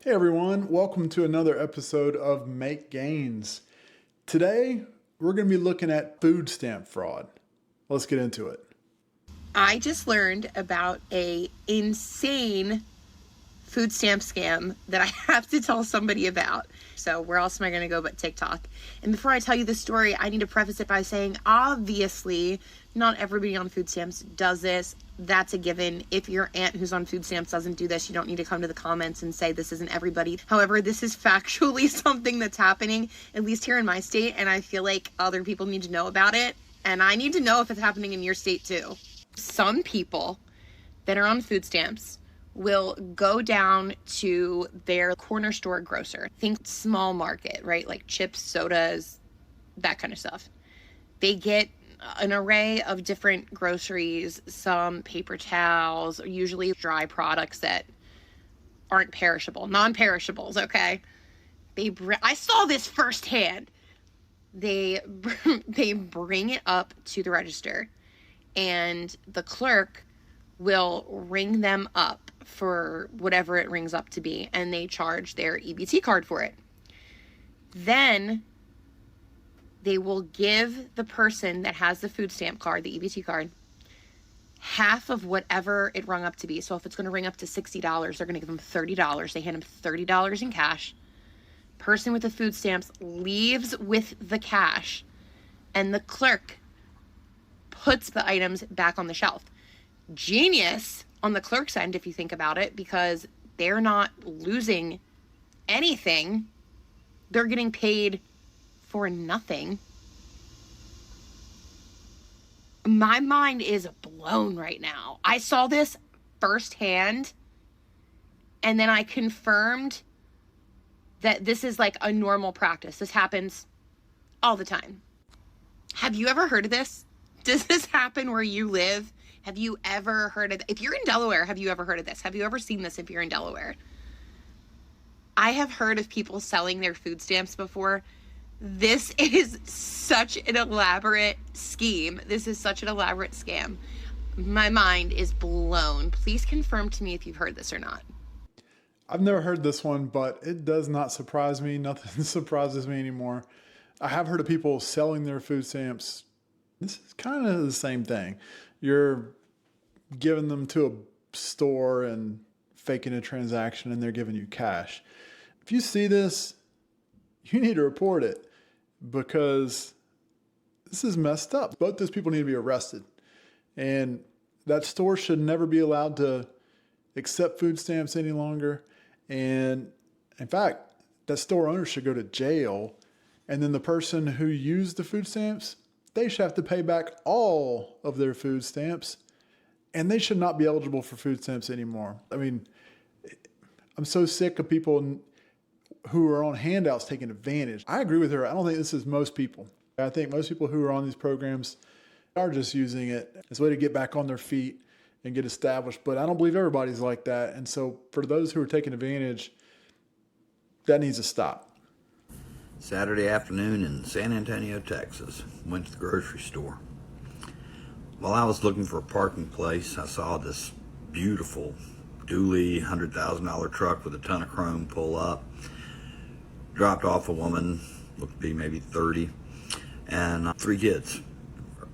Hey everyone, welcome to another episode of Make Gains. Today, we're going to be looking at food stamp fraud. Let's get into it. I just learned about a insane food stamp scam that I have to tell somebody about. So where else am I going to go but TikTok? And before I tell you the story, I need to preface it by saying, obviously, not everybody on food stamps does this. That's a given. If your aunt who's on food stamps doesn't do this, you don't need to come to the comments and say this isn't everybody. However, this is factually something that's happening, at least here in my state, and I feel like other people need to know about it. And I need to know if it's happening in your state too. Some people that are on food stamps will go down to their corner store grocer. Think small market, right? Like chips, sodas, that kind of stuff. They get an array of different groceries, some paper towels, usually dry products that aren't perishable, non-perishables, okay? I saw this firsthand. They bring it up to the register, and the clerk will ring them up for whatever it rings up to be, and they charge their EBT card for it. Then they will give the person that has the food stamp card, the EBT card, half of whatever it rung up to be. So if it's going to ring up to $60, they're going to give them $30. They hand them $30 in cash. Person with the food stamps leaves with the cash, and the clerk puts the items back on the shelf. Genius on the clerk's end, if you think about it, because they're not losing anything. They're getting paid for nothing. My mind is blown right now. I saw this firsthand, and then I confirmed that this is like a normal practice. This happens all the time. Have you ever heard of this? Does this happen where you live? Have you ever heard of it? If you're in Delaware, have you ever heard of this? Have you ever seen this if you're in Delaware? I have heard of people selling their food stamps before. This is such an elaborate scheme. This is such an elaborate scam. My mind is blown. Please confirm to me if you've heard this or not. I've never heard this one, but it does not surprise me. Nothing surprises me anymore. I have heard of people selling their food stamps. This is kind of the same thing. You're giving them to a store and faking a transaction, and they're giving you cash. If you see this, you need to report it because this is messed up. Both those people need to be arrested. And that store should never be allowed to accept food stamps any longer. And in fact, that store owner should go to jail. And then the person who used the food stamps, they should have to pay back all of their food stamps, and they should not be eligible for food stamps anymore. I mean, I'm so sick of people who are on handouts taking advantage. I agree with her. I don't think this is most people. I think most people who are on these programs are just using it as a way to get back on their feet and get established. But I don't believe everybody's like that. And so for those who are taking advantage, that needs to stop. Saturday afternoon in San Antonio, Texas. Went to the grocery store. While I was looking for a parking place, I saw this beautiful dually $100,000 truck with a ton of chrome pull up. Dropped off a woman, looked to be maybe 30, and 3 kids,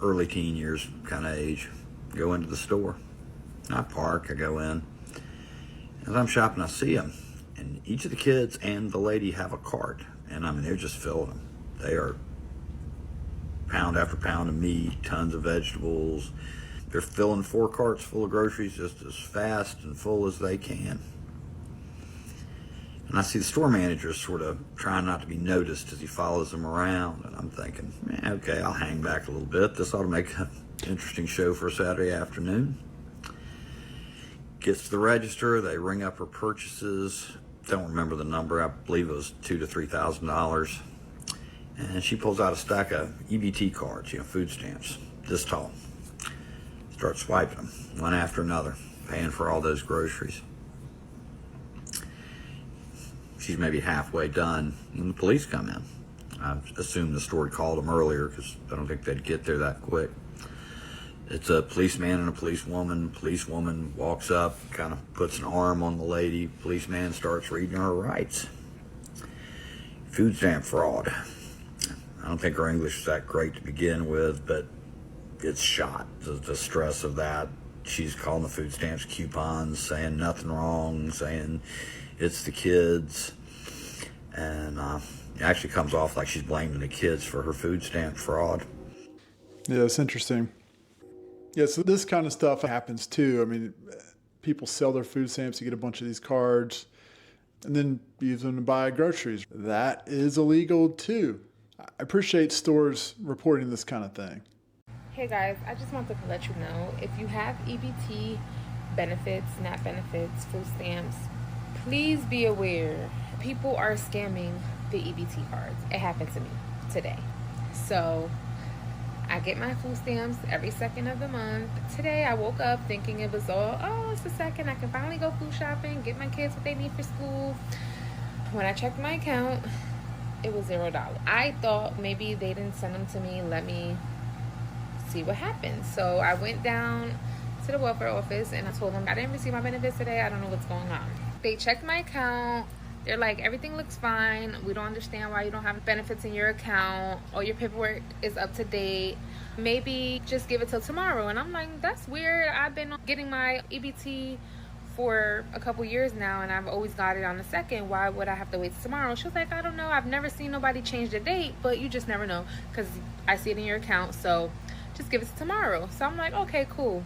early teen years kind of age. Go into the store. I park, I go in. As I'm shopping, I see them. And each of the kids and the lady have a cart. And I mean, they're just filling them. They are pound after pound of meat, tons of vegetables. They're filling 4 carts full of groceries just as fast and full as they can. And I see the store manager sort of trying not to be noticed as he follows them around. And I'm thinking, okay, I'll hang back a little bit. This ought to make an interesting show for a Saturday afternoon. Gets to the register, they ring up her purchases. Don't remember the number. I believe it was $2,000 to $3,000. And she pulls out a stack of EBT cards, food stamps, this tall. Starts swiping them, one after another, paying for all those groceries. She's maybe halfway done when the police come in. I assume the store called them earlier because I don't think they'd get there that quick. It's a policeman and a policewoman. Policewoman walks up, kind of puts an arm on the lady. Policeman starts reading her rights. Food stamp fraud. I don't think her English is that great to begin with, but it's shot. The stress of that. She's calling the food stamps coupons, saying nothing wrong, saying it's the kids. And it actually comes off like she's blaming the kids for her food stamp fraud. Yeah, it's interesting. Yeah, so this kind of stuff happens too. I mean, people sell their food stamps to get a bunch of these cards and then use them to buy groceries. That is illegal too. I appreciate stores reporting this kind of thing. Hey guys, I just wanted to let you know, if you have EBT benefits, SNAP benefits, food stamps, please be aware. People are scamming the EBT cards. It happened to me today. So I get my food stamps every second of the month. Today I woke up thinking it was all, oh, it's the second. I can finally go food shopping, get my kids what they need for school. When I checked my account, it was $0. I thought maybe they didn't send them to me. Let me see what happened. So I went down to the welfare office and I told them I didn't receive my benefits today. I don't know what's going on. They checked my account. They're like, everything looks fine. We don't understand why you don't have benefits in your account. All your paperwork is up to date. Maybe just give it till tomorrow. And I'm like, that's weird. I've been getting my EBT for a couple years now and I've always got it on the second. Why would I have to wait till tomorrow? She was like, I don't know. I've never seen nobody change the date, but you just never know because I see it in your account. So just give it to tomorrow. So I'm like, okay, cool.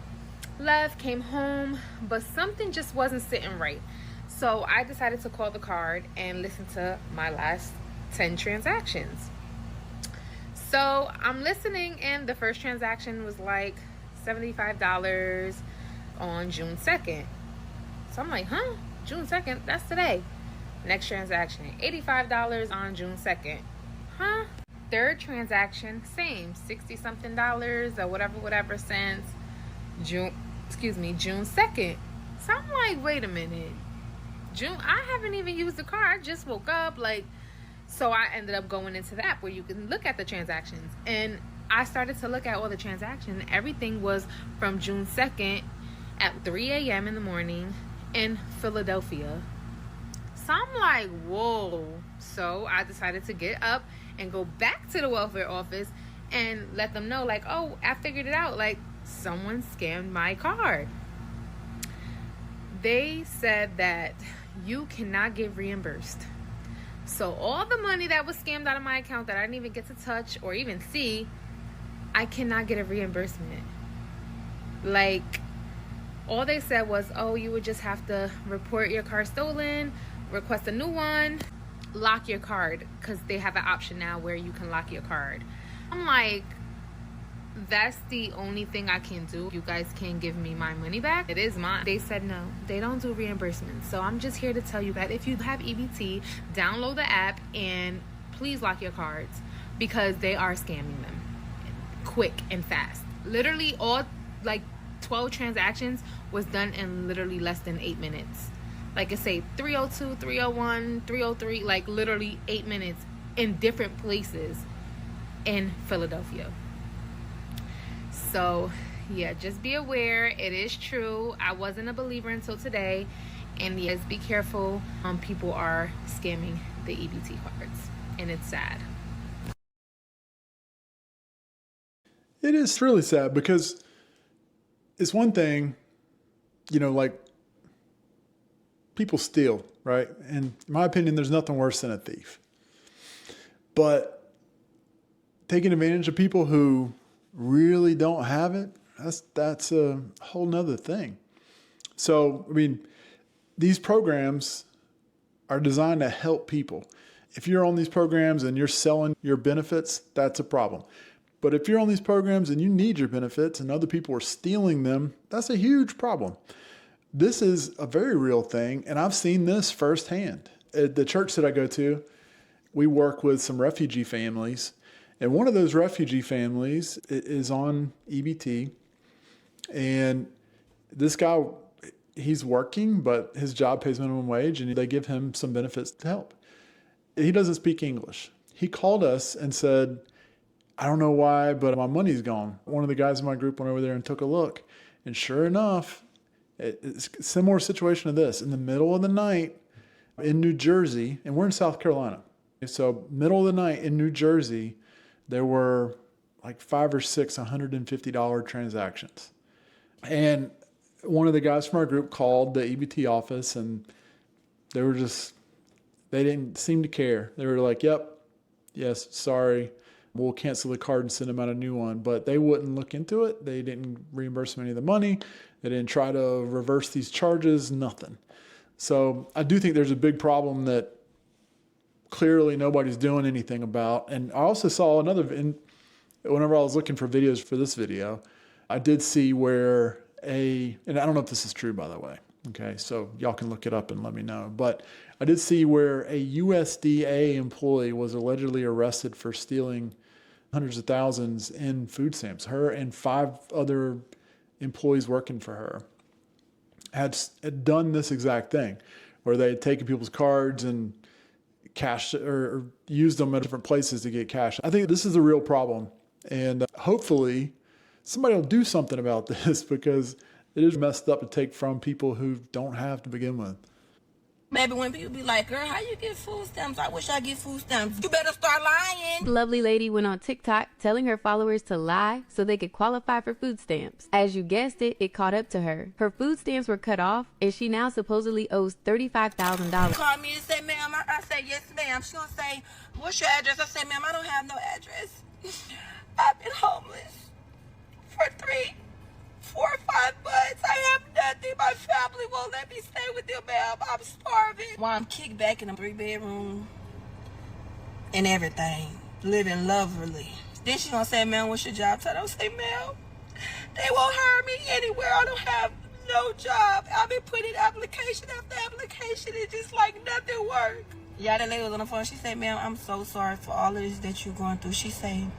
Left, came home, but something just wasn't sitting right. So I decided to call the card and listen to my last 10 transactions. So I'm listening and the first transaction was like $75 on June 2nd. So I'm like, huh? June 2nd? That's today. Next transaction, $85 on June 2nd. Huh? Third transaction, same, 60 something dollars or whatever cents. June 2nd. So I'm like, wait a minute. I haven't even used the card. I just woke up. So I ended up going into the app where you can look at the transactions. And I started to look at all the transactions. Everything was from June 2nd at 3 a.m. in the morning in Philadelphia. So I'm like, whoa. So I decided to get up and go back to the welfare office and let them know, like, oh, I figured it out. Like, someone scammed my card. They said that you cannot get reimbursed. So all the money that was scammed out of my account that I didn't even get to touch or even see, I cannot get a reimbursement. Like, all they said was, oh, you would just have to report your car stolen, request a new one, lock your card, because they have an option now where you can lock your card. I'm like, that's the only thing I can do. You guys can't give me my money back. It is mine. They said no, they don't do reimbursements. So I'm just here to tell you that if you have EBT, download the app and please lock your cards because they are scamming them quick and fast. Literally all 12 transactions was done in literally less than 8 minutes. Like, it say 302, 301, 303, like literally 8 minutes in different places in Philadelphia. So yeah, just be aware. It is true. I wasn't a believer until today. And yes, be careful. People are scamming the EBT cards and it's sad. It is really sad because it's one thing, like people steal, right? And in my opinion, there's nothing worse than a thief. But taking advantage of people who really don't have it, that's a whole nother thing. So, I mean, these programs are designed to help people. If you're on these programs and you're selling your benefits, that's a problem. But if you're on these programs and you need your benefits and other people are stealing them, that's a huge problem. This is a very real thing, and I've seen this firsthand. At the church that I go to, we work with some refugee families, and one of those refugee families is on EBT, and this guy, he's working, but his job pays minimum wage, and they give him some benefits to help. He doesn't speak English. He called us and said, I don't know why, but my money's gone. One of the guys in my group went over there and took a look. And sure enough, it's a similar situation to this. In the middle of the night in New Jersey, and we're in South Carolina. So middle of the night in New Jersey, there were like 5 or 6 $150 transactions. And one of the guys from our group called the EBT office, and they didn't seem to care. They were like, yep, yes, sorry, we'll cancel the card and send them out a new one. But they wouldn't look into it. They didn't reimburse them any of the money. They didn't try to reverse these charges, nothing. So I do think there's a big problem that clearly nobody's doing anything about. And I also saw whenever I was looking for videos for this video, I did see where and I don't know if this is true, by the way. Okay, so y'all can look it up and let me know. But I did see where a USDA employee was allegedly arrested for stealing hundreds of thousands in food stamps. Her and 5 other employees working for her had done this exact thing, where they had taken people's cards and cash or used them at different places to get cash. I think this is a real problem, and hopefully somebody will do something about this, because it is messed up to take from people who don't have to begin with. Maybe when people be like, girl, how you get food stamps? I wish I get food stamps. You better start lying. The lovely lady went on TikTok telling her followers to lie so they could qualify for food stamps. As you guessed it, it caught up to her. Her food stamps were cut off, and she now supposedly owes $35,000. Call me and say, ma'am. I say, yes, ma'am. She gonna say, what's your address? I say, ma'am, I don't have no address. I've been homeless for 3, 4, or 5 months. I have nothing. My family won't let me stay with them, ma'am. I'm starving. While I'm kicked back in a 3-bedroom and everything, living lovely. Then she gonna say, ma'am, what's your job title? I say, ma'am, they won't hire me anywhere. I don't have no job. I've been putting application after application. It's just like nothing work. Yeah, that lady was on the phone. She said, ma'am, I'm so sorry for all of this that you're going through. She said,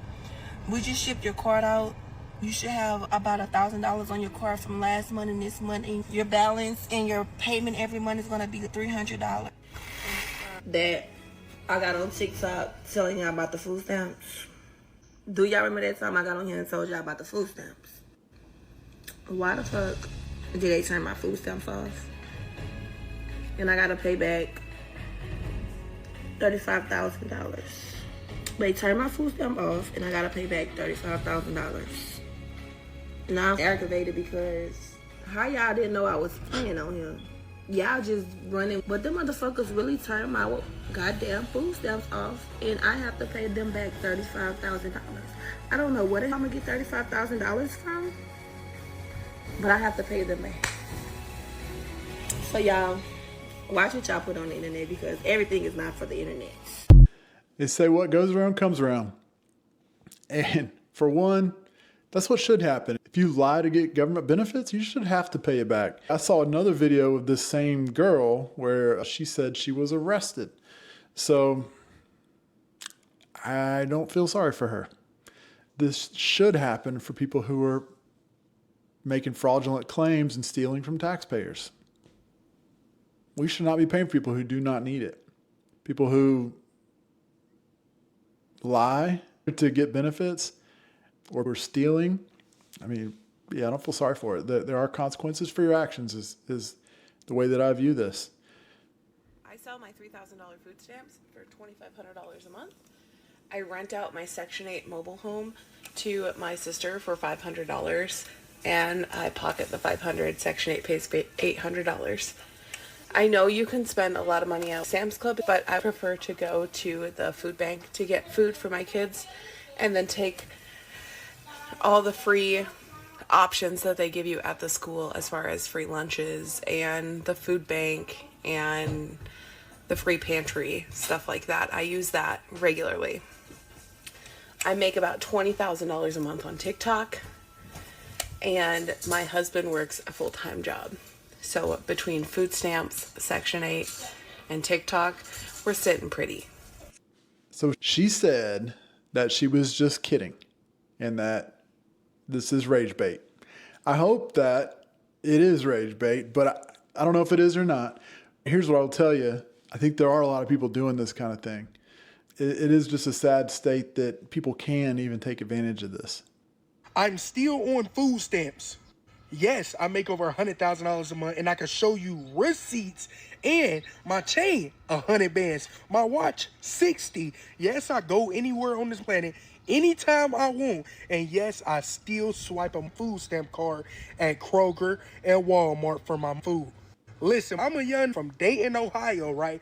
we just shipped your card out. You should have about $1,000 on your card from last month and this month. And your balance and your payment every month is going to be $300. That I got on TikTok telling y'all about the food stamps. Do y'all remember that time I got on here and told y'all about the food stamps? Why the fuck did they turn my food stamps off? And I got to pay back $35,000. They turned my food stamp off and I got to pay back $35,000. Now I'm aggravated because how y'all didn't know I was playing on him? Y'all just running, but them motherfuckers really turned my goddamn food stamps off, and I have to pay them back $35,000. I don't know where I'm gonna get $35,000 from, but I have to pay them back. So y'all, watch what y'all put on the internet, because everything is not for the internet. They say what goes around comes around. And for one, that's what should happen. If you lie to get government benefits, you should have to pay it back. I saw another video of this same girl where she said she was arrested. So I don't feel sorry for her. This should happen for people who are making fraudulent claims and stealing from taxpayers. We should not be paying for people who do not need it. People who lie to get benefits or we're stealing. I mean, yeah, I don't feel sorry for it. There are consequences for your actions is the way that I view this. I sell my $3,000 food stamps for $2,500 a month. I rent out my Section 8 mobile home to my sister for $500, and I pocket the $500. Section 8 pays $800. I know you can spend a lot of money at Sam's Club, but I prefer to go to the food bank to get food for my kids and then take all the free options that they give you at the school, as far as free lunches and the food bank and the free pantry, stuff like that. I use that regularly. I make about $20,000 a month on TikTok, and my husband works a full-time job. So between food stamps, Section 8, and TikTok, we're sitting pretty. So she said that she was just kidding and that this is rage bait. I hope that it is rage bait, but I don't know if it is or not. Here's what I'll tell you. I think there are a lot of people doing this kind of thing. it is just a sad state that people can even take advantage of this. I'm still on food stamps. Yes, I make over $100,000 a month, and I can show you receipts. And my chain, 100 bands. My watch, 60. Yes, I go anywhere on this planet anytime I want. And yes, I still swipe a food stamp card at Kroger and Walmart for my food. Listen, I'm a young from Dayton, Ohio, right?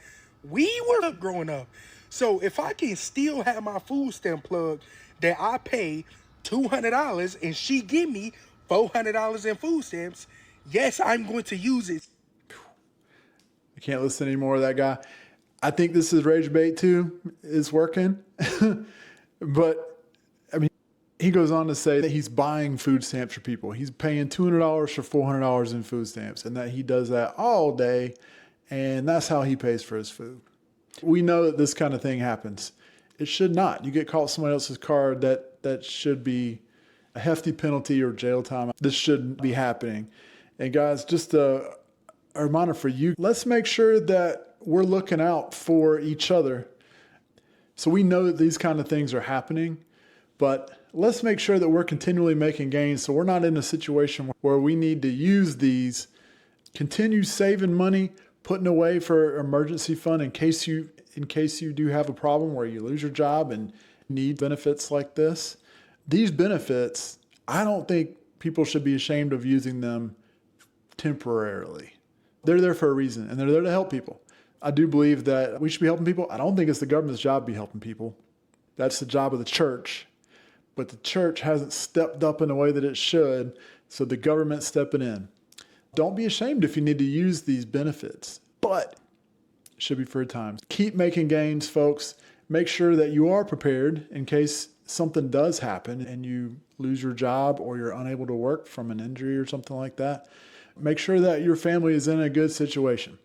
We were up growing up. So if I can still have my food stamp plug that I pay $200 and she give me $400 in food stamps, yes, I'm going to use it. I can't listen anymore to that guy. I think this is Rage Bait 2 is working. But, I mean, he goes on to say that he's buying food stamps for people. He's paying $200 for $400 in food stamps, and that he does that all day, and that's how he pays for his food. We know that this kind of thing happens. It should not. You get caught with somebody else's card, that should be a hefty penalty or jail time. This shouldn't be happening. And guys, just a reminder for you, let's make sure that we're looking out for each other. So we know that these kind of things are happening, but let's make sure that we're continually making gains so we're not in a situation where we need to use these, continue saving money, putting away for emergency fund in case you do have a problem where you lose your job and need benefits like this. These benefits, I don't think people should be ashamed of using them temporarily. They're there for a reason, and they're there to help people. I do believe that we should be helping people. I don't think it's the government's job to be helping people. That's the job of the church. But the church hasn't stepped up in the way that it should, so the government's stepping in. Don't be ashamed if you need to use these benefits, but it should be for a time. Keep making gains, folks. Make sure that you are prepared in case something does happen and you lose your job or you're unable to work from an injury or something like that. Make sure that your family is in a good situation.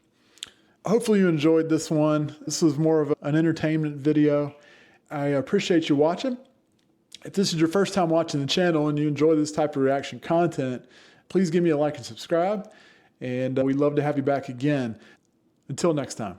Hopefully you enjoyed this one. This was more of an entertainment video. I appreciate you watching. If this is your first time watching the channel and you enjoy this type of reaction content, please give me a like and subscribe. And we'd love to have you back again. Until next time.